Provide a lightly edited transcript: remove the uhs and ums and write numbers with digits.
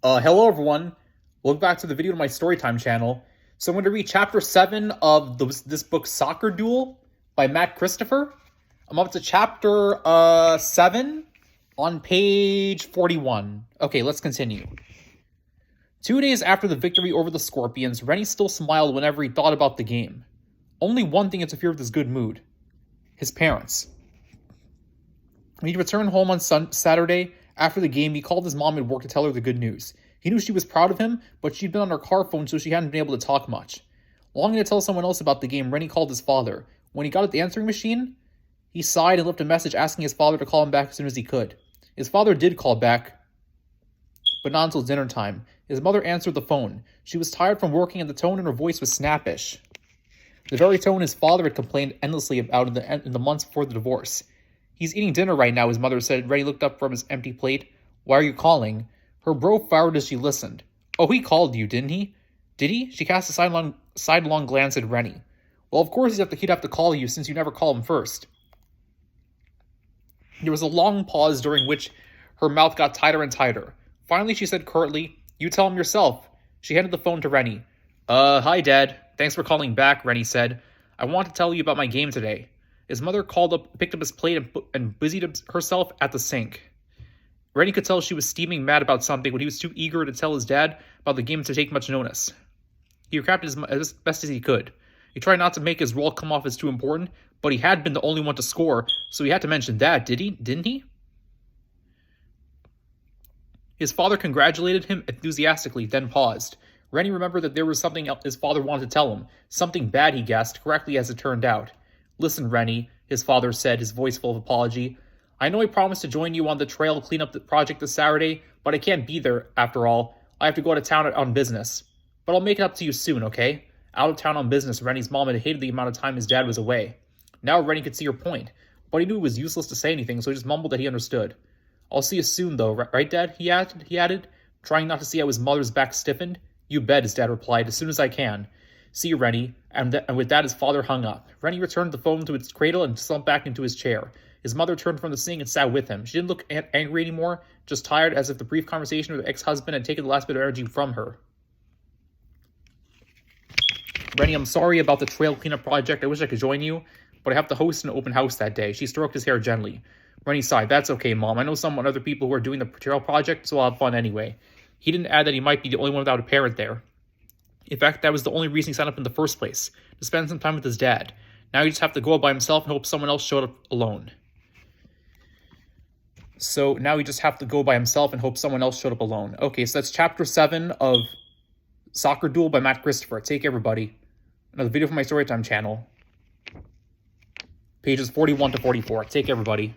Hello everyone. Welcome back to the video to my Storytime channel. So I'm going to read Chapter 7 of this book, Soccer Duel, by Matt Christopher. I'm up to Chapter 7 on page 41. Okay, let's continue. 2 days after the victory over the Scorpions, Rennie still smiled whenever he thought about the game. Only one thing interfered with his good mood. His parents. When he returned home on Saturday, after the game, he called his mom at work to tell her the good news. He knew she was proud of him, but she'd been on her car phone, so she hadn't been able to talk much. Longing to tell someone else about the game, Rennie called his father. When he got at the answering machine, he sighed and left a message asking his father to call him back as soon as he could. His father did call back, but not until dinner time. His mother answered the phone. She was tired from working, and the tone in her voice was snappish. The very tone his father had complained endlessly about in the months before the divorce. "He's eating dinner right now," his mother said. Rennie looked up from his empty plate. "Why are you calling?" Her brow frowned as she listened. "Oh, he called you, didn't he?" "Did he?" She cast a sidelong glance at Rennie. "Well, of course he'd have to call you, since you never call him first." There was a long pause during which her mouth got tighter and tighter. Finally, she said curtly, "You tell him yourself." She handed the phone to Rennie. Hi, Dad. Thanks for calling back," Rennie said. "I want to tell you about my game today." His mother picked up his plate and busied herself at the sink. Rennie could tell she was steaming mad about something, but he was too eager to tell his dad about the game to take much notice. He recapped as best as he could. He tried not to make his role come off as too important, but he had been the only one to score, so he had to mention that, didn't he? His father congratulated him enthusiastically, then paused. Rennie remembered that there was something else his father wanted to tell him. Something bad, he guessed, correctly as it turned out. "Listen, Rennie," his father said, his voice full of apology. "I know I promised to join you on the trail cleanup project this Saturday, but I can't be there, after all. I have to go out of town on business. But I'll make it up to you soon, okay?" Out of town on business, Rennie's mom had hated the amount of time his dad was away. Now Rennie could see her point, but he knew it was useless to say anything, so he just mumbled that he understood. "I'll see you soon, though, right, Dad?" he added, trying not to see how his mother's back stiffened. "You bet," his dad replied, "as soon as I can." "See you, Rennie," and with that his father hung up. Rennie returned the phone to its cradle and slumped back into his chair. His mother turned from the sink and sat with him. She didn't look angry anymore, just tired, as if the brief conversation with her ex-husband had taken the last bit of energy from her. "Rennie, I'm sorry about the trail cleanup project. I wish I could join you, but I have to host an open house that day." She stroked his hair gently. Rennie sighed. "That's okay, Mom. I know some other people who are doing the trail project, so I'll have fun anyway." He didn't add that he might be the only one without a parent there. In fact, that was the only reason he signed up in the first place, to spend some time with his dad. Now he just have to go out by himself and hope someone else showed up alone. Okay, so that's Chapter 7 of Soccer Duel by Matt Christopher. Take care, everybody. Another video from my Storytime channel. Pages 41 to 44. Take care, everybody.